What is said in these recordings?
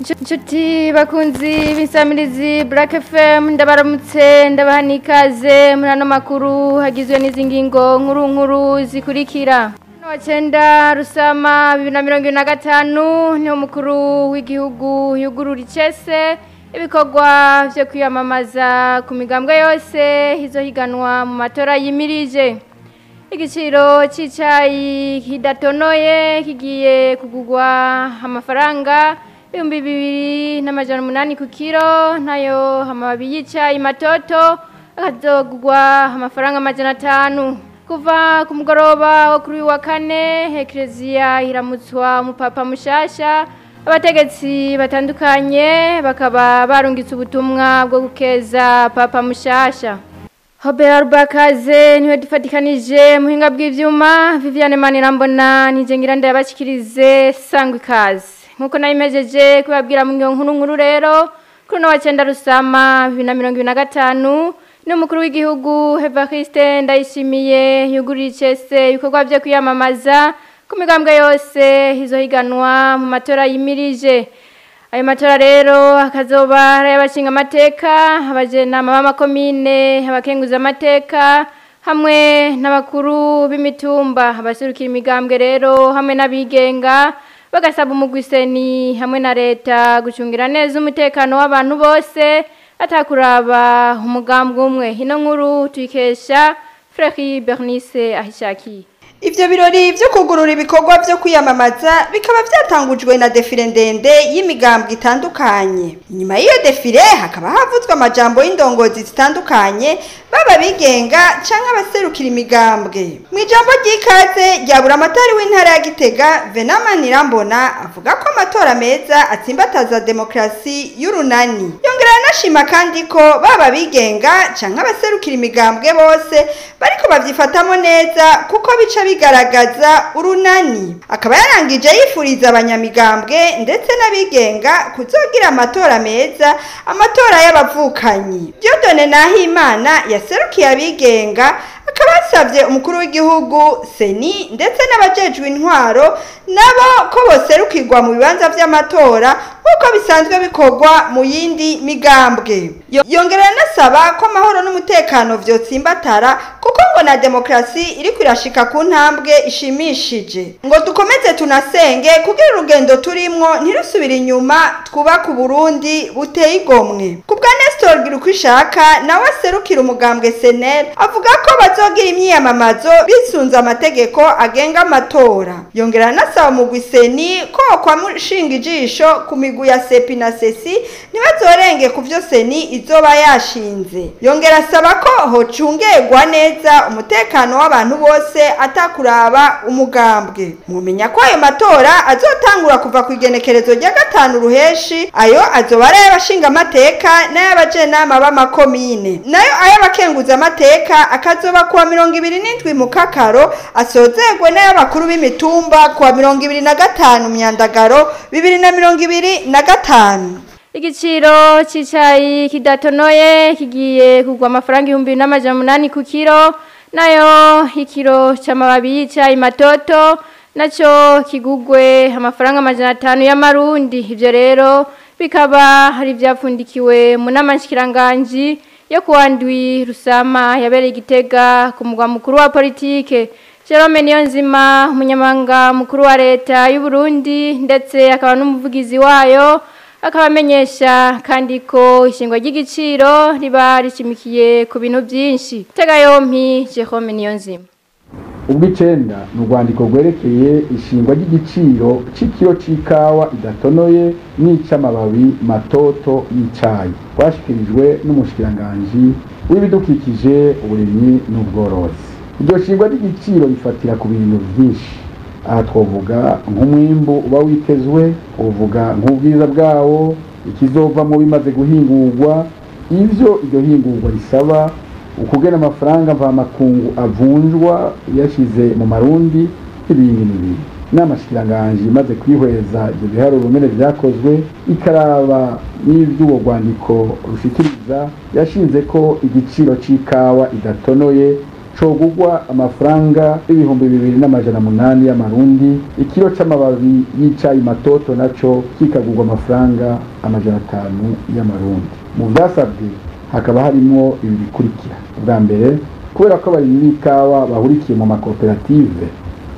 Inshuti bakunzi b'insamirizi Black FM ndabaramutse ndabaha ikaze muri ano makuru hagizwe n'izi ngingo nkuru zikurikira. Wa 9 Rusama 2025 ni umukuru w'igihugu yugurura icese ibikorwa byo kwiyamamaza ku migambwe yose izohiganwa mu matora yimirije. Igiciro c'icayi kidatonoye kigiye kugurwa amafaranga 2,800 ku kilo, nayo amababi y'icayi matoto akazogurwa amafaranga 500. Kuva ku mugoroba wo kuri wa 4 Eklezia iramutswa umupapa mushasha, abategetsi batandukanye bakaba barungitse ubutumwa bwo gukeza papa mushasha. Hobert Bakaze niwe dufatikanije muhinga bw'ivyuma, Viviane Manirambona nije ngira ndabashikirize sangwe ikaze. Nkuko nayimejeje kubabwira mu nkuru rero kuri no wa 9 Rusama 2025 ni umukuru w'igihugu Evariste Ndayishimiye yugurira icese ibikorwa byo kwiyamamaza ku migambwe yose izohiganwa mu matora yimirije. Ayo matora rero akazoba y'abashinga amateka, abajenama b'amakomine, abakenguza amateka hamwe n'abakuru b'imitumba, abaserukira imigambwe rero hamwe n'abigenga bagasaba umugwiseni hamwe na leta gucungira neza umutekano w'abantu bose atakuraba umugambwe umwe. Ino nkuru tuyikesha Frère Bernice Ahishaki. Ivyo birori vyo kugurura ibikorwa vyo kwiyamamaza bikaba vyatangujwe na defile ndende y'imigambwe itandukanye. Inyuma y'iyo defile hakaba havuzwe amajambo y'indongozi zitandukanye baba bigenga canke abaserukira imigambwe. Mu ijambo ry'ikaze rya buramatari w'intara ya Gitega Venama Nirambona avuga ko amatora meza atsimbataza demokrasi y'urunani. Yongera anashima kandi ko baba bigenga canke abaserukira imigambwe bose bariko bavyifatamo neza kuko bica bigaragaza urunani. Akaba yarangije yifuriza abanyamigambwe ndetse n'abigenga kuzogira amatora meza, amatora y'abavukanyi. Dieudonne Nahimana yaserukiye abigenga akaba yasavye umukuru w'igihugu Seni ndetse n'abajejwe intwaro nabo ko boserukirwa mu bibanza vy'amatora nk'uko bisanzwe bikorwa mu yindi migambwe. Yongera anasaba ko amahoro n'umutekano vyotsimbatara kuko ngo na demokrasi iriko irashika ku ntambwe ishimishije. Ngo dukomeze tunasenge kugira urugendo turimwo ntirusubire inyuma, twubaka Burundi buteye igomwe. Kubwa Nestor Girukwishaka nawe aserukira umugambwe SNL avuga ko bazogira imyiyamamazo bisunza amategeko agenga amatora. Yongera anasaba umugwiseni ko kwamushinga ijisho ku migwi ya Sepi na Sesi ntibazorenge ku vyo Seni izoba yashinze. Yongera asaba ko hocungerwa neza umutekano w'abantu bose atakuraba umugambwe. Mumenya ko ayo matora azotangura kuva ku igenekerezo rya 5 Ruheshi, ayo azoba ari abashinga amateka n'abajenama b'amakomine, nayo ay'abakenguza amateka akazoba kuwa 27 Mukakaro, asozegwe n'abakuru b'imitumba kuwa 25 Myandagaro 2025. Igiciro c'icayi kidatonoye kigiye kugwa amafaranga 2,800 ku kilo, nayo ikiro c'amababi y'icayi matoto naco kigugwe amafaranga 500 y'amarundi. Ivyo rero bikaba hari vyapfundikiwe mu namanshikiranganje yo kuwandwi Rusama yabereye Gitega ku mugwa mukuru wa politike. Jerome Niyonzima umunyamanga mukuru wa leta y'u Burundi ndetse akaba n'umuvugizi wayo akabamenyesha kandi ko ishingwa ry'igiciro riba rishimikiye ku bintu byinshi. Tega yompi Jerome Niyonzima. Ubw'icenda n'urwandiko rwerekeye ishingwa ry'igiciro c'ikiro c'ikawa idatonoye n'icamababi matoto y'icayi twashikirijwe n'umushikiranganje w'ibidukikije, uburimyi n'ubworozi. Iryo shingwa ry'igiciro rifatira ku bintu byinshi. Aha twovuga nk'umwimbu uba witezwe, uvuga nk'ubwiza bwawo, ikizova mu bimaze guhingurwa, ivyo iryo hingurwa risaba, ukugena amafaranga mvamakungu avunjwa yashize mu marundi n'ibindi. N'amashikiranganje imaze kwihweza ibyo biharuro nyene vyakozwe, ikaraba n'ivy'uwo rwandiko rushikiriza, yashinze ko igiciro c'ikawa idatonoye cogugwa amafaranga ibihumbi 2,800 y'amarundi. Ikiro c'amababi y'icayi matoto naco kikagugwa amafaranga 500 y'amarundi. Mu vyasabwe hakaba harimo ibi bikurikira. Bwa mbere, kubera ko bari n'ikawa bahurikiye mu makoperative,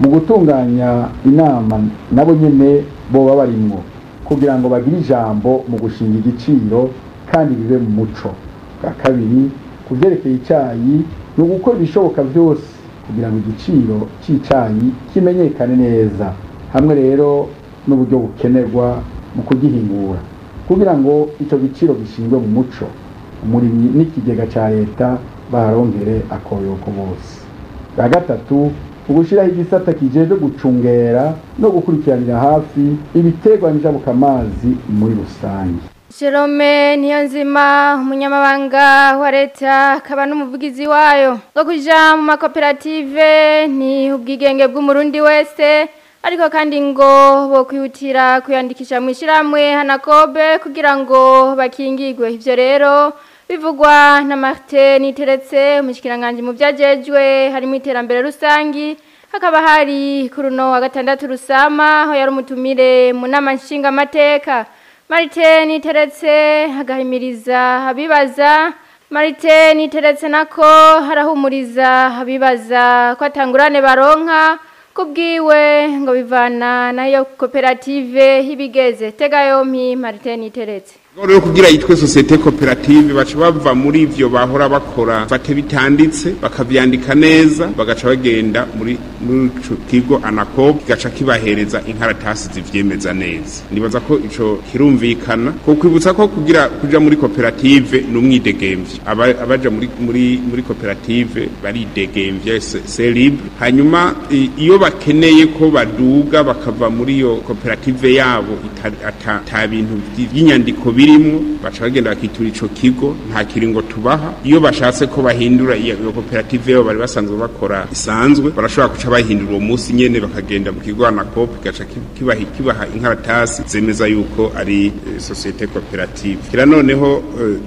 mu gutunganya inama nabo nyene boba barimwo kugira ngo bagire ijambo mu gushinga igiciro kandi bibe mu muco. Bwa kabiri, kuvyerekeye icayi no gukora ibishoboka vyose kugira ngo igiciro c'icayi kimenyekane neza, hamwe rero n'uburyo bukenerwa mu kugihingura kugira ngo ico giciro gishingwe mu muco, umurimyi n'ikigega ca leta barongere akoyoko bose. Bwa gatatu, ugushiraho igisata kijeje gucungera no gukurikiranira hafi ibiterwa njabukamazi muri rusange. Jerome Niyonzima, umunyamabanga wa leta akaba n'umuvugizi wayo, ngo kuja mu makoperative ni ubwigenge bw'umurundi wese, ariko kandi ngo bo kwihutira kuyandikisha mu ishiramwe Hanakobe kugira ngo bakingigwe. Ivyo rero bivugwa na Martin Niteretse, umushikiranganje mu vyajejwe harimo iterambere rusangi. Hakaba hari kuri no wa gatandatu Rusama aho yari umutumire mu nama nshinga amateka. Martin Niteretse agahimiriza abibaza. Martin Niteretse nako harahumuriza abibaza ko atangurane baronka kubwiwe ngo bivana nayo koperative hibigeze. Tega yompi Martin Niteretse. Rero kugira yitwe societe cooperative baca bava muri ivyo bahora bakora fate bitanditse bakavyandika neza bagaca bagenda muri kigo Hanakobe gaca kibahereza inkaratasi zivyemeza neza. Nibaza ko ico kirumvikana ko kwibutsa ko kugira kuja muri cooperative n'umwidegemvye abaja muri cooperative bari degemvye c'est libre. Hanyuma iyo bakeneye ko baduga bakava muri yo cooperative yabo ata bintu by'inyandiko birimo baca bagenda bakitura ico kigo nta kiringo tubaha. Iyo bashatse ko bahindura iyo cooperative yabo bari basanzwe bakora isanzwe barashobora kuca bahindura uwo munsi nyene bakagenda mu kigo Hanakobe gaca kibaha inkaratasi zemeza yuko ari societe cooperative. Kira noneho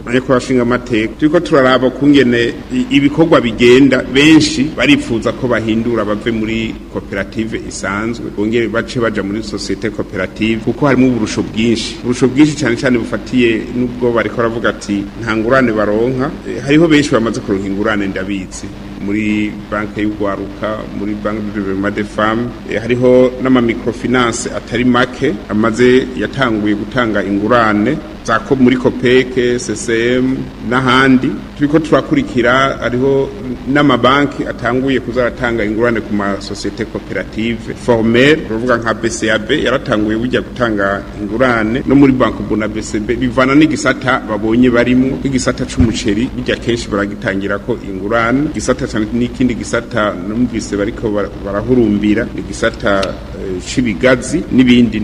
ariko bashinga amateka turiko turaraba kungene ibikorwa bigenda, benshi barifuza ko bahindura bave muri cooperative isanzwe bongere bace baja muri societe cooperative kuko harimo uburusho bwinshi cyane bufatiye nubwo bariko baravuga ati nta ngurane baronka. Hariho benshi bamaze kuronka ingurane ndabizi muri banke y'ugwaruka, muri banke de développement des femmes, hariho n'ama microfinance atari make amaze yatanguye gutanga ingurane zako muri Kopeke, CCM n'ahandi. Turiko turakurikira hariho n'amabanki atanguye kuzaratanga ingurane ku ma societe cooperative formelle, uruvuga nka BCAB yaratanguye bujya gutanga ingurane no muri banki Buna BCB bivana n'igisata babonye barimo. Igisata c'umuceri bijya kenshi baragitangira ko ingurane, igisata n'ikindi gisata numvise bariko barahurumbira igisata cibigazi n'ibindi.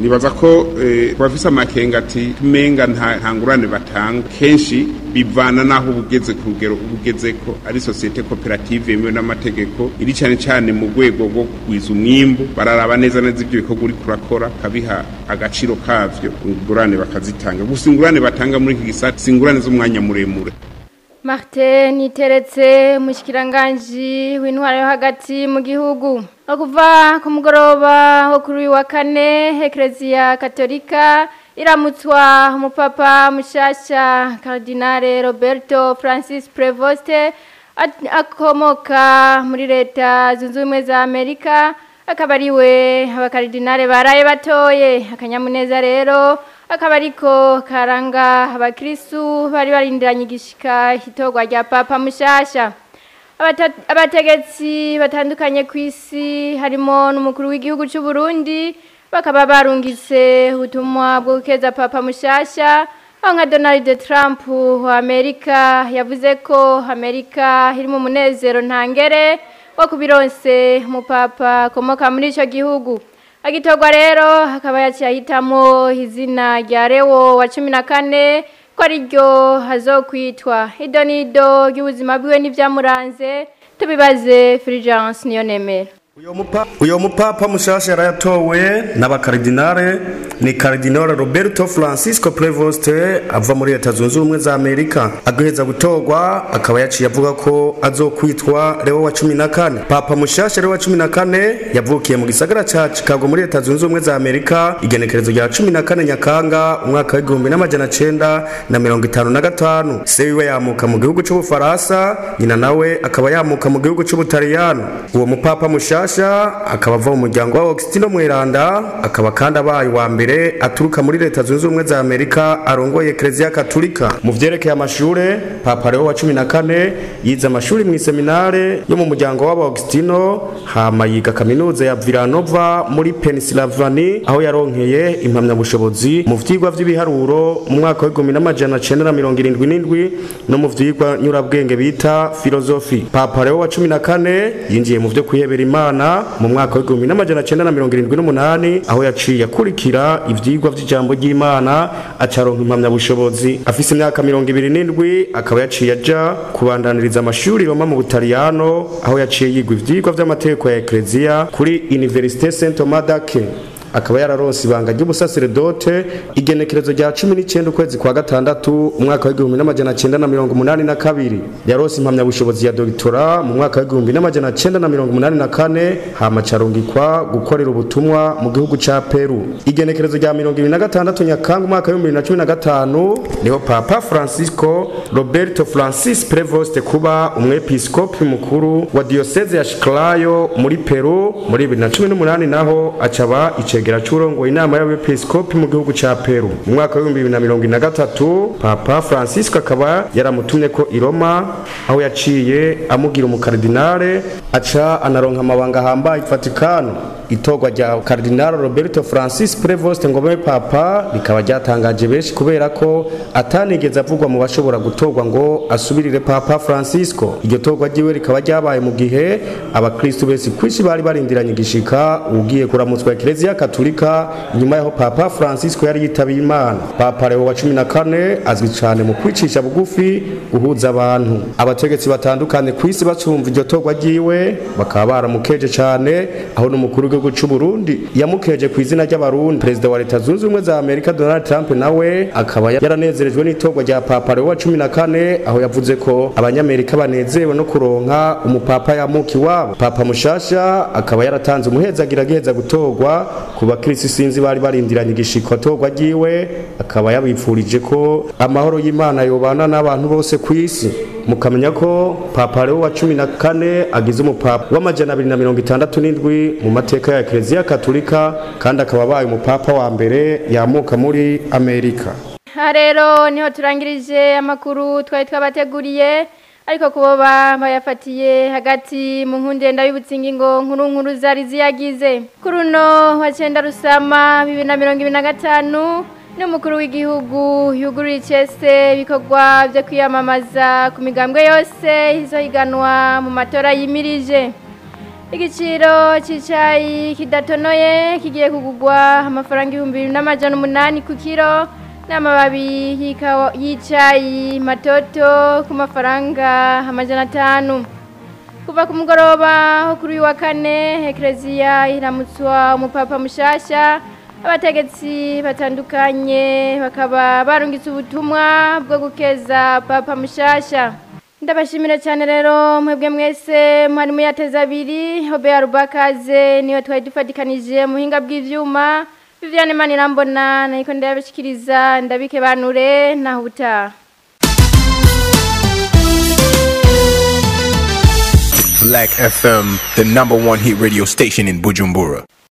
Nibaza ko bafise amakenga ati tumenga nta ngurane batanga, kenshi bivana naho ubugeze ku rugero ubugeze ko ari societe cooperative yemewe n'amategeko iri cyane mu rwego rwo kugwiza umwimbu. Bararaba neza ibyo bikorwa uri kurakora kabiha agaciro kavyo, ingurane bakazitanga. Gusa ingurane batanga muri iki gisata singurane z'umwanya muremure. Martin Niteretse, umushikiranganje w'intwaro yo hagati mu gihugu. Okuva ku mugoroba wo kuri wa kane Ecclesia Katolika iramutswa umupapa mushasha Cardinale Roberto Francis Prevost akomoka muri leta zunze ubumwe za Amerika. Akaba ariwe abakardinale baraye batoye. Akanyamuneza rero akaba ariko karanga abakristu bari barindiranye igishika hitogwa rya papa mushasha. Abategetsi batandukanye kw'isi harimo n'umukuru w'igihugu cy'u Burundi bakaba barungitse ubutumwa bwo gukeza papa mushasha. Nka Donald Trump wa Amerika yavuze ko Amerika iri mu munezero ntangere wo kubironse umupapa komoka muri ico gihugu. Agitogwa rero hakaba yacihitamo izina rya Leo wa 14 ko ariryo hazokwitwa. Idonido y'ubuzima bwiwe n'ivyamuranze tubibaze Fulgence Niyonemera. Uyo mupapa mushasha yaratowe n'abakardinale ni Cardinal Roberto Francisco Prevost ava muri Leta Zunze Ubumwe za Amerika. Agaheza gutorwa akaba yaciye avuga ko azokwitwa Leo wa 14. Papa mushasha Leo wa 14 yavukiye mu gisagara ca Chicago muri Leta Zunze Ubumwe za Amerika igenekerezo rya 14 Nyakanga umwaka wa 1955. Se wiwe yamuka mu gihugu c'Ubufaransa, nyina nawe akaba yamuka mu gihugu c'Ubutaliyano. Uwo mupapa mushasha akaba ava mu muryango wa Augustino Mweranda, akaba kandi abaye wa mbere aturuka muri Leta Zunze Ubumwe za Amerika arongoye Eklezia Katolika. Mu vyerekeye amashure, Papa Leo wa 14 yize amashuri mu seminare yo mu muryango wa Augustino, hama yiga kaminuza ya Villanova muri Pennsylvania aho yaronkeye impamya bushobozi mu vyigwa vy'ibiharuro mu mwaka wa 1977 no mu vyigwa nyurabwenge bita filosofi. Papa Leo wa 14 yinjiye mu vyo kwihebera Imana mu mwaka wa 1978 aho yaciye akurikira ivyigwa vy'ijambo ry'Imana acaronka impamya bushobozi. Afise imyaka 27 akaba yaciye aja kubandaniriza amashuri Roma mu Butaliyano aho yaciye yigwa ivyigwa vy'amategeko ya Eklezia kuri Université Saint Thomas d'Aquin. Akaba yararonse ibanga ry'ubusaseredote igenekerezo rya 19 ukwezi kwa gatandatu umwaka wa 1982. Yaronse impamya bushobozi ya doctora mu mwaka wa 1984 hama carungikwa gukorera ubutumwa mu gihugu ca Peru. Igenekerezo rya 26 Nyakanga umwaka wa 2015 niho Papa Francisco Roberto Francis Prevost kuba umwepiskopi mukuru wa diocese ya Chiclayo muri Peru muri 2018 naho acaba icegera c'urongo inama y'abepiskopi mu gihugu ca Peru. Mu mwaka wa 2023 Papa Francisco akaba yaramutumye ko i Roma aho yaciye amugira umukardinale aca anaronka amabanga hambaye Vatikano. Itorwa rya Cardinal Roberto Francis Prevost ngo babe papa rikaba ryatangaje benshi kubera ko atanigeze avugwa mu bashobora gutorwa ngo asubirire Papa Francisco. Iryo torwa ryiwe rikaba ryabaye mu gihe abakristo bese kwishi bari barindiranye gishika ugiye kuramutswa Eklezia Katolika nyuma yaho Papa Francisco yari yitabiye Imana. Papa Leo wa 14 azwi cyane mu kwicisha bugufi guhuza abantu. Abategetsi batandukanye kwisi bacumva iryo torwa ryiwe bakaba baramukeje cyane aho n'umukuru w'igihugu cy'u Burundi yamukeje ku izina ry'abarundi. Perezida wa Leta Zunze Ubumwe za Amerika Donald Trump nawe akaba yaranezerejwe n'itorwa rya Papa Leo wa 14 aho yavuze ko abanyamerika banezewe no kuronka umupapa yamuki wabo. Papa mushasha akaba yaratanze umuhezagirageza gutorwa ku bakristo sinzi bari barindiranye igishiko torwa ryiwe, akaba yabipfurije ko amahoro y'Imana yobana n'abantu bose kwisi. Mukamenya ko Papa Leo wa 14 agize umupapa wa 267 mu mateka ya Eklezia Katolika kandi akaba abaye umupapa wa mbere yamuka muri Amerika. Rero niho turangirije amakuru twari twabateguriye ariko kuboba bayafatiye hagati mu nkunde ndabibutsinga ngo nkuru zari ziyagize kuri no wa 9 Rusama 2025 n'umukuru w'igihugu yugurura icese bikorwa byo kwiyamamaza ku migambwe yose izohiganwa mu matora yimirije. Igiciro c'icayi kidatonoye kigiye kugurwa amafaranga 2,800 ku kilo n'amababi y'icayi matoto ku mafaranga 500. Kuva ku mugoroba kuri wa 4 Eklezia iramutswa umupapa mushasha. Abategetsi batandukanye bakaba barungitse ubutumwa bwo gukeza Papa mushasha. Ndabashimira cyane rero mwebwe mwese mwari muyateza abiri. Hobe Rubakaze niyo twari dufatikanije muhinga bw'ivyuma. Viviane Manirambona nayiko ndabashikiriza ndabike banure na huta. Black FM, the #1 hit radio station in Bujumbura.